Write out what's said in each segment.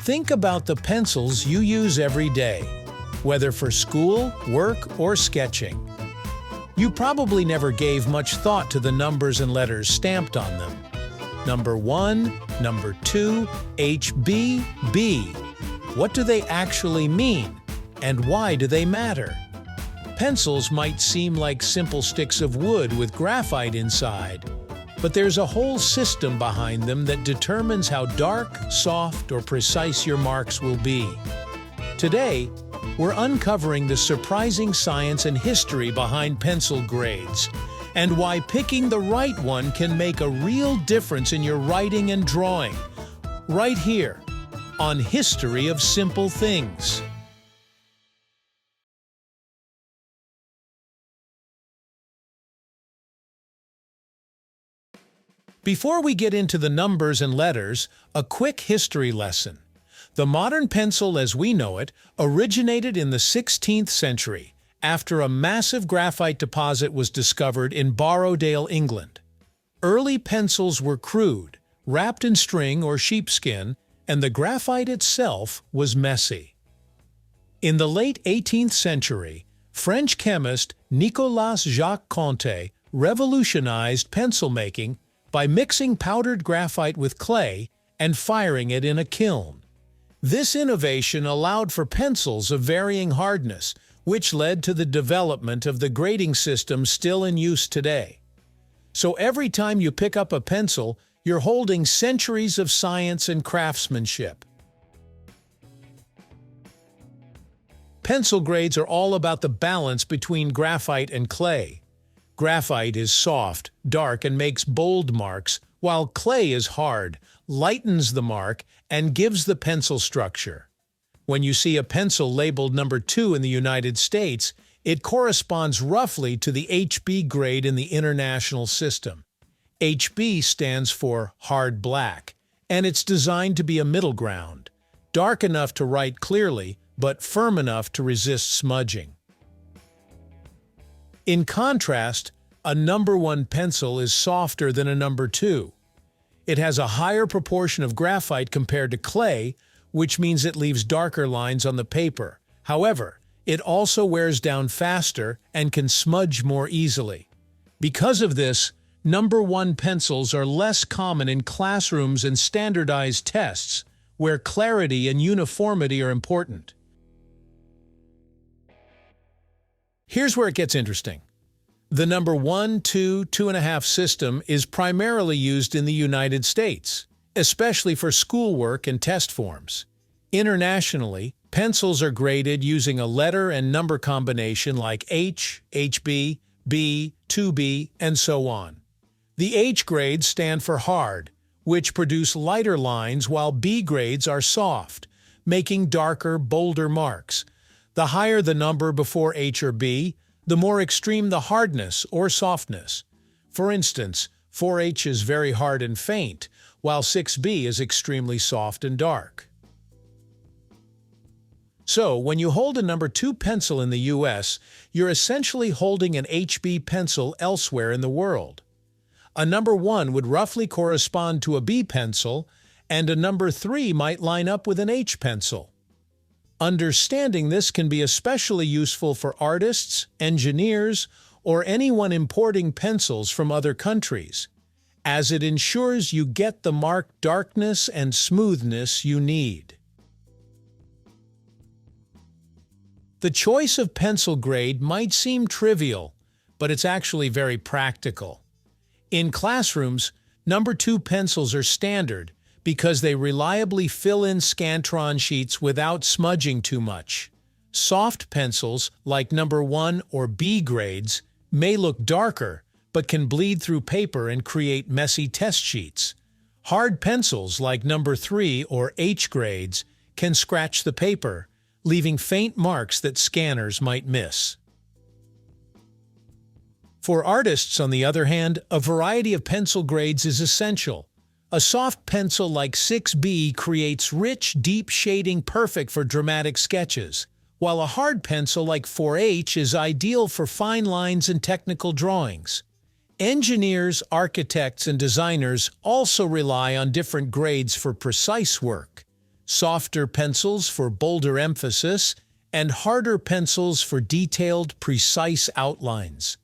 Think about the pencils you use every day, whether for school, work, or sketching. You probably never gave much thought to the numbers and letters stamped on them. Number 1, number 2, HB, B. What do they actually mean, and why do they matter? Pencils might seem like simple sticks of wood with graphite inside, but there's a whole system behind them that determines how dark, soft, or precise your marks will be. Today, we're uncovering the surprising science and history behind pencil grades, and why picking the right one can make a real difference in your writing and drawing, right here on History of Simple Things. Before we get into the numbers and letters, a quick history lesson. The modern pencil as we know it originated in the 16th century after a massive graphite deposit was discovered in Borrowdale, England. Early pencils were crude, wrapped in string or sheepskin, and the graphite itself was messy. In the late 18th century, French chemist Nicolas Jacques Conté revolutionized pencil making by mixing powdered graphite with clay and firing it in a kiln. This innovation allowed for pencils of varying hardness, which led to the development of the grading system still in use today. So every time you pick up a pencil, you're holding centuries of science and craftsmanship. Pencil grades are all about the balance between graphite and clay. Graphite is soft, dark, and makes bold marks, while clay is hard, lightens the mark, and gives the pencil structure. When you see a pencil labeled number 2 in the United States, it corresponds roughly to the HB grade in the international system. HB stands for hard black, and it's designed to be a middle ground, dark enough to write clearly, but firm enough to resist smudging. In contrast, a number 1 pencil is softer than a number 2. It has a higher proportion of graphite compared to clay, which means it leaves darker lines on the paper. However, it also wears down faster and can smudge more easily. Because of this, number 1 pencils are less common in classrooms and standardized tests, where clarity and uniformity are important. Here's where it gets interesting. The number 1, 2, 2.5 system is primarily used in the United States, especially for schoolwork and test forms. Internationally, pencils are graded using a letter and number combination like H, HB, B, 2B, and so on. The H grades stand for hard, which produce lighter lines, while B grades are soft, making darker, bolder marks. The higher the number before H or B, the more extreme the hardness or softness. For instance, 4H is very hard and faint, while 6B is extremely soft and dark. So, when you hold a number 2 pencil in the US, you're essentially holding an HB pencil elsewhere in the world. A number 1 would roughly correspond to a B pencil, and a number 3 might line up with an H pencil. Understanding this can be especially useful for artists, engineers, or anyone importing pencils from other countries, as it ensures you get the marked darkness and smoothness you need. The choice of pencil grade might seem trivial, but it's actually very practical. In classrooms, number 2 pencils are standard because they reliably fill in Scantron sheets without smudging too much. Soft pencils, like number 1 or B grades, may look darker, but can bleed through paper and create messy test sheets. Hard pencils, like number 3 or H grades, can scratch the paper, leaving faint marks that scanners might miss. For artists, on the other hand, a variety of pencil grades is essential. A soft pencil like 6B creates rich, deep shading perfect for dramatic sketches, while a hard pencil like 4H is ideal for fine lines and technical drawings. Engineers, architects, and designers also rely on different grades for precise work. softer pencils for bolder emphasis, and harder pencils for detailed, precise outlines.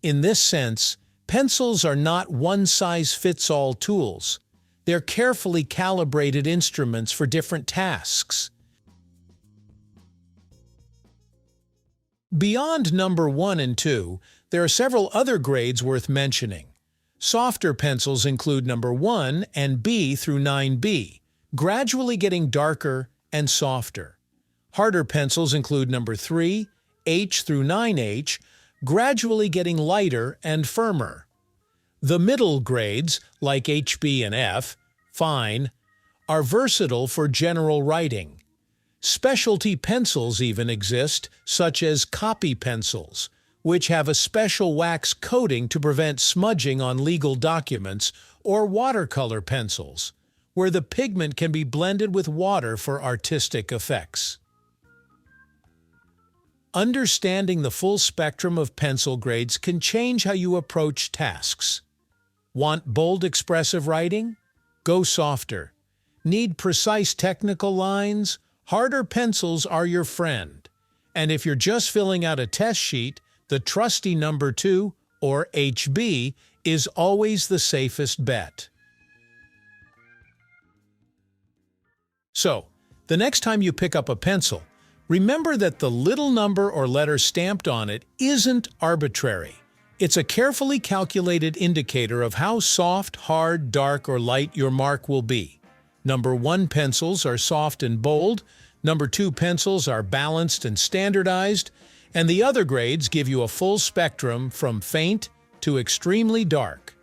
In this sense, pencils are not one-size-fits-all tools. They're carefully calibrated instruments for different tasks. Beyond number 1 and 2, there are several other grades worth mentioning. Softer pencils include number 1 and B through 9B, gradually getting darker and softer. Harder pencils include number 3, H through 9H, gradually getting lighter and firmer. The middle grades, like HB and F, fine, are versatile for general writing. Specialty pencils even exist, such as copy pencils, which have a special wax coating to prevent smudging on legal documents, or watercolor pencils, where the pigment can be blended with water for artistic effects. Understanding the full spectrum of pencil grades can change how you approach tasks. Want bold, expressive writing? Go softer. Need precise technical lines? Harder pencils are your friend. And if you're just filling out a test sheet, the trusty number 2, or HB, is always the safest bet. So, the next time you pick up a pencil, remember that the little number or letter stamped on it isn't arbitrary. It's a carefully calculated indicator of how soft, hard, dark, or light your mark will be. Number 1 pencils are soft and bold, number 2 pencils are balanced and standardized, and the other grades give you a full spectrum from faint to extremely dark.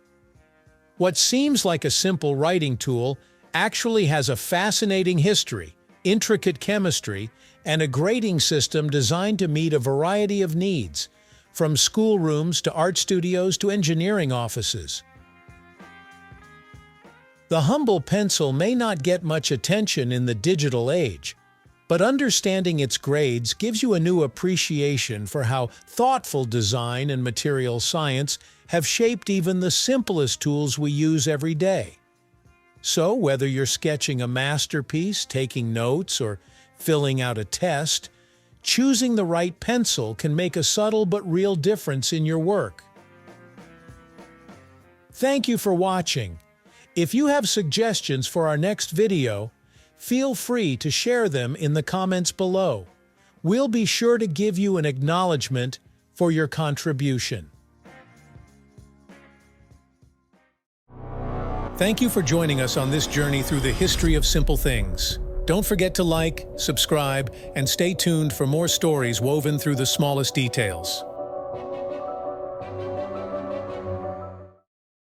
What seems like a simple writing tool actually has a fascinating history, intricate chemistry, and a grading system designed to meet a variety of needs, from schoolrooms to art studios to engineering offices. The humble pencil may not get much attention in the digital age, but understanding its grades gives you a new appreciation for how thoughtful design and material science have shaped even the simplest tools we use every day. So, whether you're sketching a masterpiece, taking notes, or filling out a test, choosing the right pencil can make a subtle but real difference in your work. Thank you for watching. If you have suggestions for our next video, feel free to share them in the comments below. We'll be sure to give you an acknowledgement for your contribution. Thank you for joining us on this journey through the history of simple things. Don't forget to like, subscribe, and stay tuned for more stories woven through the smallest details.